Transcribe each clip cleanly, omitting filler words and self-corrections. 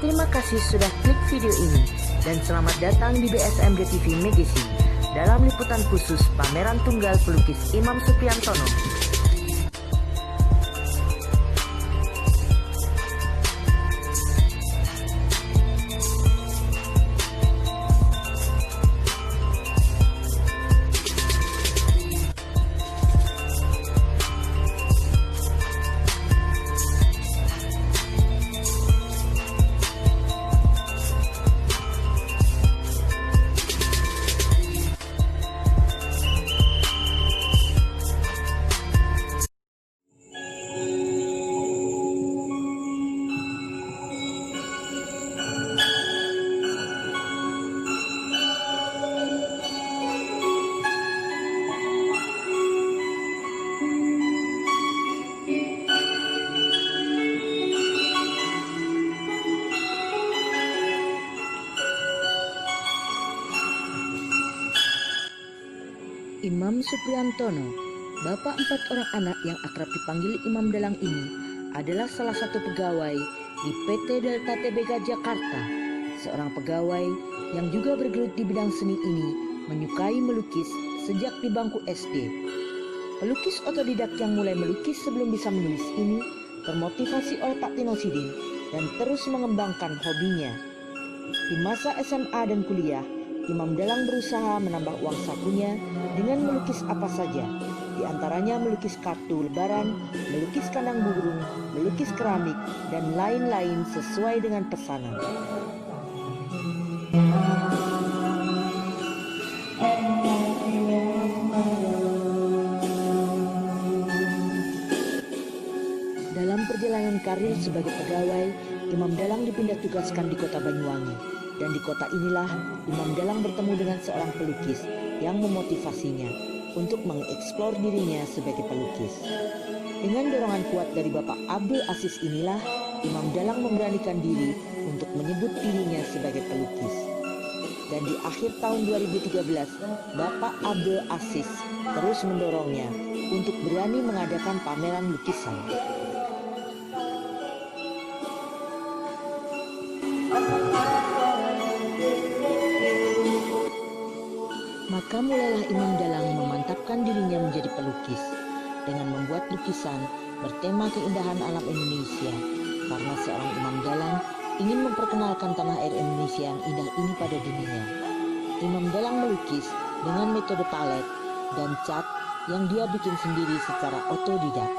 Terima kasih sudah klik video ini dan selamat datang di BSMD TV Magazine dalam liputan khusus pameran tunggal pelukis Imam Supriantono. Imam Supriantono, bapak 4 orang anak yang akrab dipanggil Imam Dalang ini, adalah salah satu pegawai di PT Delta Tbk Jakarta. Seorang pegawai yang juga bergelut di bidang seni ini menyukai melukis sejak di bangku SD. Pelukis otodidak yang mulai melukis sebelum bisa menulis ini termotivasi oleh Pak Tinosidin dan terus mengembangkan hobinya. Di masa SMA dan kuliah, Imam Dalang berusaha menambah uang sakunya dengan melukis apa saja, di antaranya melukis kartu lebaran, melukis kandang burung, melukis keramik, dan lain-lain sesuai dengan pesanan. Dalam perjalanan karir sebagai pegawai, Imam Dalang dipindah tugaskan di kota Banyuwangi. Dan di kota inilah Imam Dalang bertemu dengan seorang pelukis yang memotivasinya untuk mengeksplor dirinya sebagai pelukis. Dengan dorongan kuat dari Bapak Abdul Aziz inilah Imam Dalang memberanikan diri untuk menyebut dirinya sebagai pelukis. Dan di akhir tahun 2013, Bapak Abdul Aziz terus mendorongnya untuk berani mengadakan pameran lukisan. Maka mulailah Imam Dalang memantapkan dirinya menjadi pelukis dengan membuat lukisan bertema keindahan alam Indonesia, karena seorang Imam Dalang ingin memperkenalkan tanah air Indonesia yang indah ini pada dunia. Imam Dalang melukis dengan metode palet dan cat yang dia bikin sendiri secara otodidak.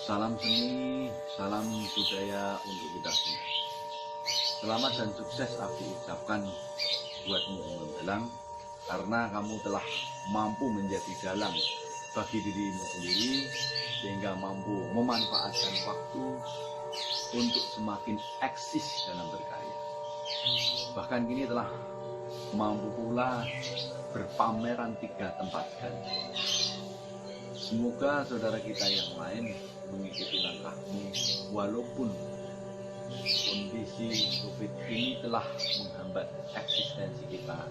Salam seni, salam budaya untuk kita semua. Selamat dan sukses aku ucapkan buatmu Imam Dalang, karena kamu telah mampu menjadi dalang bagi dirimu sendiri, sehingga mampu memanfaatkan waktu untuk semakin eksis dalam berkarya. Bahkan kini telah mampu pula berpameran 3 tempat ganda. Semoga saudara kita yang lain mengikuti langkahmu walaupun kondisi COVID ini telah menghambat eksistensi kita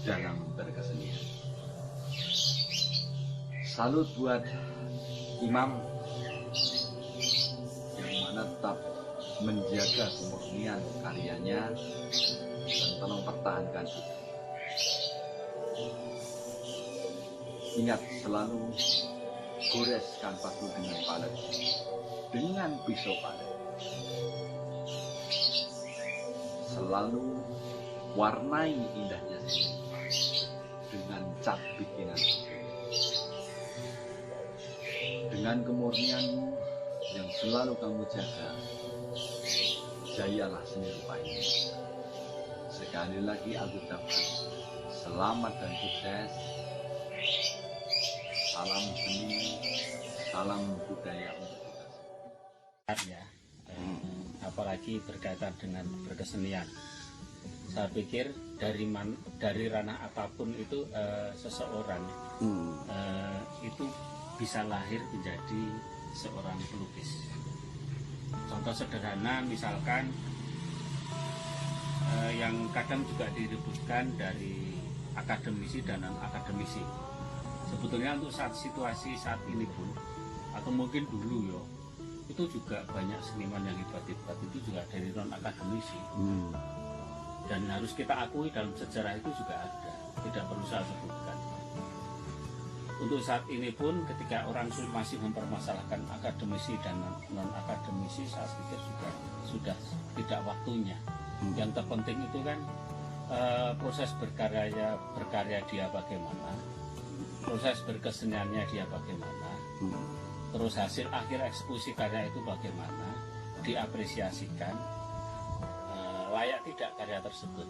dalam berkesenian. Salut buat Imam yang mana tetap menjaga kemurnian karyanya dan mempertahankan itu. Ingat selalu goreskan paku dengan palet, dengan pisau palet. Selalu warnai indahnya dengan cat bikinan. Dengan kemurnianmu yang selalu kamu jaga, jayalah seni rupa ini. Sekali lagi aku ucapkan selamat dan sukses. Salam seni, salam budaya untuk kita. Ya, apalagi berkaitan dengan berkesenian. Saya pikir dari ranah apapun itu seseorang itu bisa lahir menjadi seorang pelukis. Contoh sederhana misalkan yang kadang juga direbutkan dari akademisi dan non akademisi. Sebetulnya untuk situasi saat ini pun atau mungkin dulu yo itu juga banyak seniman yang hebat-hebat itu juga dari non akademisi. Dan harus kita akui dalam sejarah itu juga ada, tidak perlu saya sebutkan. Untuk saat ini pun ketika orang masih mempermasalahkan akademisi dan non akademisi, saya pikir juga sudah tidak waktunya. Yang terpenting itu kan proses berkarya dia bagaimana, proses berkeseniannya dia bagaimana, terus hasil akhir eksekusi karya itu bagaimana, diapresiasikan, layak tidak karya tersebut.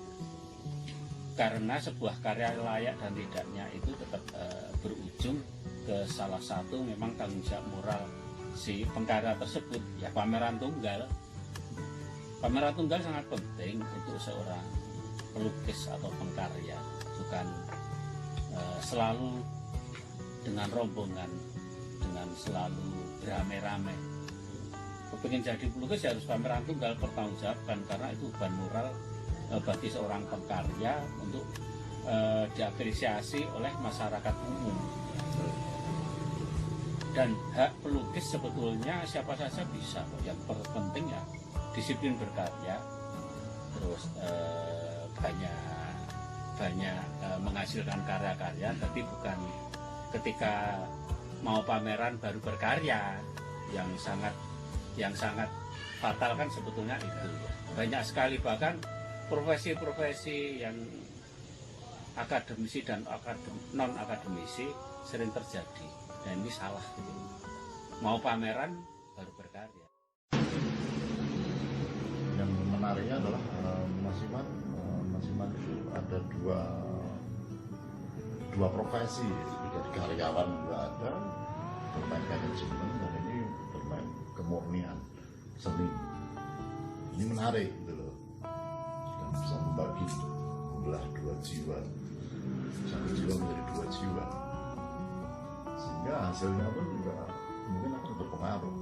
Karena sebuah karya layak dan tidaknya itu tetap berujung ke salah satu memang tanggung jawab moral si pengkarya tersebut, ya pameran tunggal. Pameran tunggal sangat penting untuk seorang pelukis atau pengkarya, bukan selalu dengan rombongan, dengan selalu beramai-ramai. Kepingin jadi pelukis ya harus pameran tunggal, pertanggungjawabkan, karena itu beban moral bagi seorang pengkarya untuk diapresiasi oleh masyarakat umum. Dan hak pelukis sebetulnya siapa saja bisa, yang terpenting ya disiplin berkarya, terus banyak menghasilkan karya-karya, tapi bukan ketika mau pameran baru berkarya, yang sangat fatal kan sebetulnya itu. Banyak sekali bahkan profesi-profesi yang akademisi dan non akademisi sering terjadi, dan ini salah gitu. Mau pameran baru berkarya. Yang menariknya adalah Mas Iman itu ada dua profesi, jadi karyawan juga ada, bermain manajemen, dan ini bermain kemurnian seni. Ini menarik gitu loh, dan bisa membagi belah dua jiwa, satu jiwa menjadi dua jiwa, sehingga hasilnya pun juga mungkin akan berpengaruh.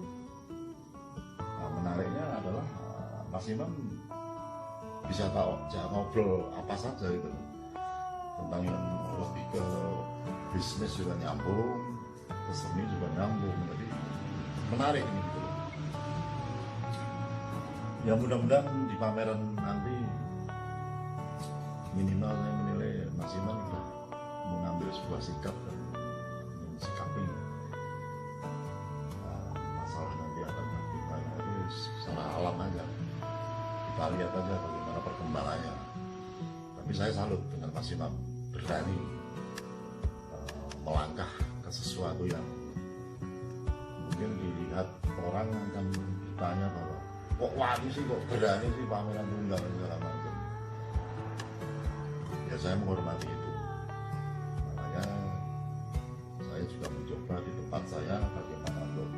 Nah, menariknya adalah Mas Imam bisa tahu ngobrol apa saja itu tentang yang lebih ke bisnis juga nyambung, ke seni juga nyambung, jadi menarik ini gitu loh. Ya mudah-mudahan di pameran nanti minimal saya menilai Mas Imam sudah mengambil sebuah sikap dan mensikapi masalah nanti akan kita itu secara alam aja, kita lihat aja bagaimana perkembangannya. Tapi saya salut dengan Mas Imam berani melangkah ke sesuatu yang mungkin dilihat orang akan bertanya bahwa kok wani sih, kok berani sih pameran tunggal segala macam. Ya saya menghormati itu, makanya saya juga mencoba di tempat saya bagaimana untuk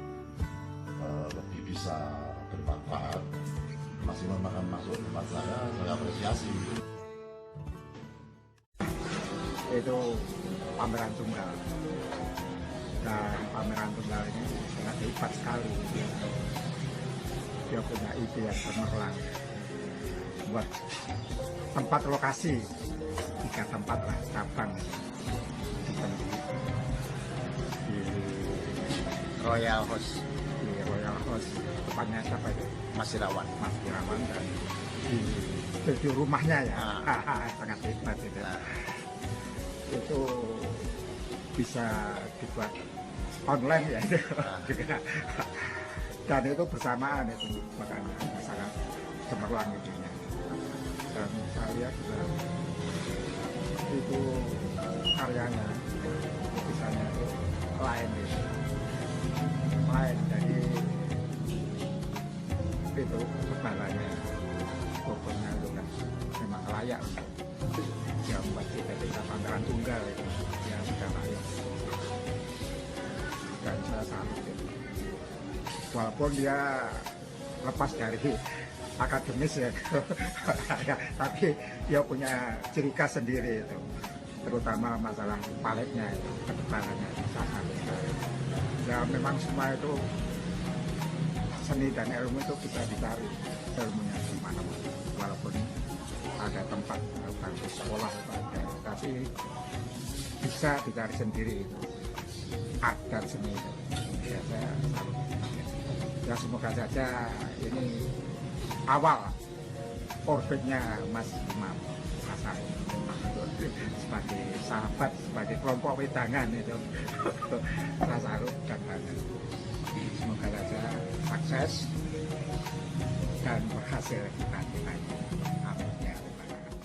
lebih bisa bermanfaat. Mas Imam akan masuk ke tempat saya apresiasi. Itu pameran tunggal. Dan pameran tunggal ini sangat hebat sekali. Dia punya ide yang cemerlang buat tempat lokasi 3 tempat lah cabang di Royal House Royal House, tempatnya siapa itu? Mas Irawan. Mas Irawan, dan di studio rumahnya ya. Sangat hebat itu. Itu bisa dibuat online ya itu. Dan itu bersamaan itu, makanya sangat cemerlang itunya. Dan saya lihat juga itu karyanya, lukisannya itu lain gitu. Lain dari itu kebalannya, pokoknya itu kan memang layak ya buat kita pameran tunggal itu ya sudah layak. Dan saya salut itu. Walaupun dia lepas dari akademis ya, tapi dia punya ciri khas sendiri itu, terutama masalah paletnya itu, ketebalannya sangat besar. Ya memang semua itu seni dan ilmu itu bisa dicari ilmunya di mana-mana, walaupun ada tempat bagus sekolah itu ada, tapi bisa dicari sendiri itu art dan seni itu. Ya saya salut. Ya semoga saja ini awal orbitnya Mas Imam Hasan sebagai sahabat, sebagai kelompok wedangan itu. Saya salut dan bangga. Semoga saja sukses dan berhasil nanti. Amin ya rabbal alamin.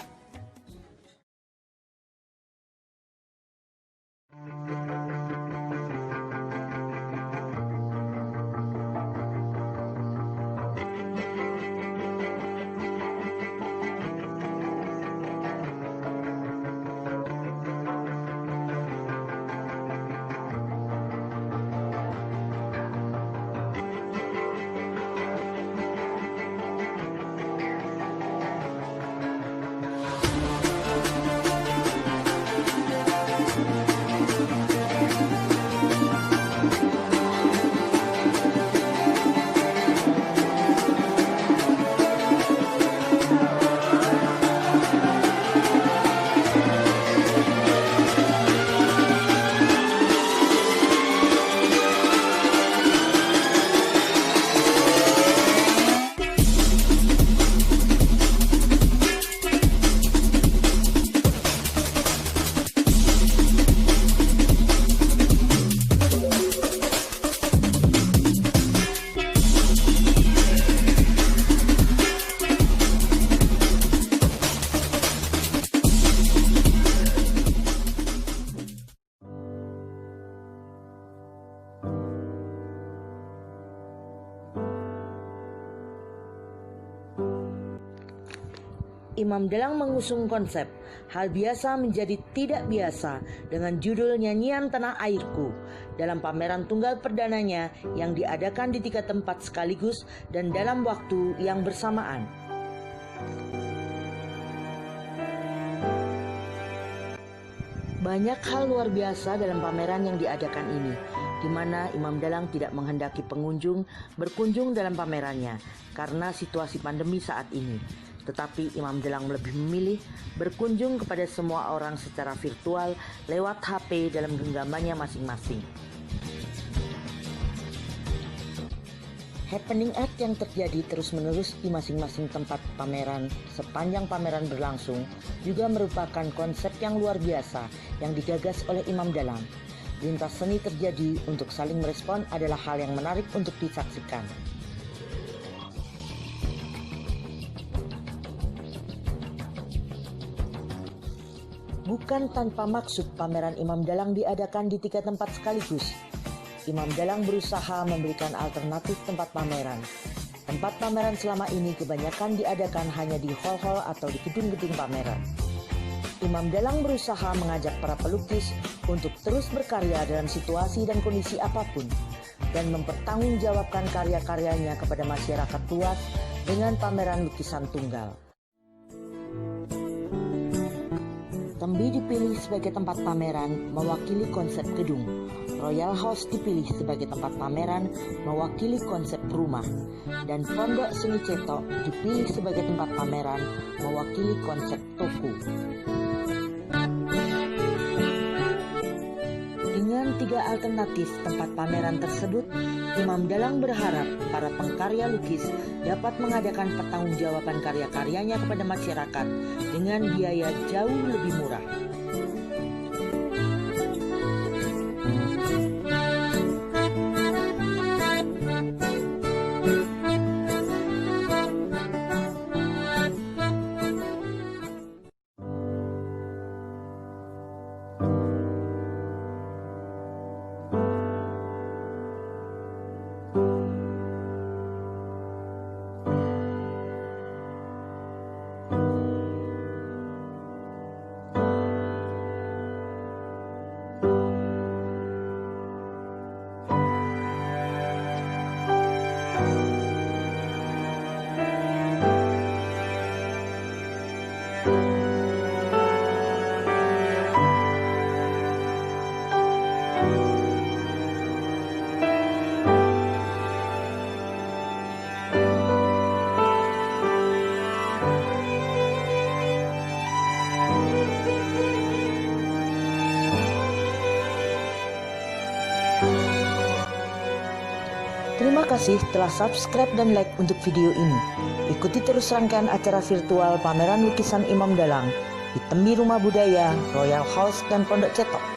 Imam Dalang mengusung konsep hal biasa menjadi tidak biasa dengan judul Nyanyian Tanah Airku dalam pameran tunggal perdananya yang diadakan di 3 tempat sekaligus dan dalam waktu yang bersamaan. Banyak hal luar biasa dalam pameran yang diadakan ini, di mana Imam Dalang tidak menghendaki pengunjung berkunjung dalam pamerannya karena situasi pandemi saat ini. Tetapi Imam Dalang lebih memilih berkunjung kepada semua orang secara virtual lewat HP dalam genggamannya masing-masing. Happening art yang terjadi terus-menerus di masing-masing tempat pameran sepanjang pameran berlangsung juga merupakan konsep yang luar biasa yang digagas oleh Imam Dalang. Lintas seni terjadi untuk saling merespon adalah hal yang menarik untuk disaksikan. Bukan tanpa maksud pameran Imam Dalang diadakan di 3 tempat sekaligus. Imam Dalang berusaha memberikan alternatif tempat pameran. Tempat pameran selama ini kebanyakan diadakan hanya di hall-hall atau di gedung-gedung pameran. Imam Dalang berusaha mengajak para pelukis untuk terus berkarya dalam situasi dan kondisi apapun dan mempertanggungjawabkan karya-karyanya kepada masyarakat luas dengan pameran lukisan tunggal. Tembi dipilih sebagai tempat pameran mewakili konsep gedung. Royal House dipilih sebagai tempat pameran mewakili konsep rumah. Dan Pondok Seni Cetok dipilih sebagai tempat pameran mewakili konsep toko. Dengan 3 alternatif tempat pameran tersebut, Imam Dalang berharap para pengkarya lukis dapat mengadakan pertanggungjawaban karya-karyanya kepada masyarakat dengan biaya jauh lebih murah. Terima kasih telah subscribe dan like untuk video ini. Ikuti terus rangkaian acara virtual pameran lukisan Imam Dalang di Tembi Rumah Budaya, Royal House, dan Pondok Cetok.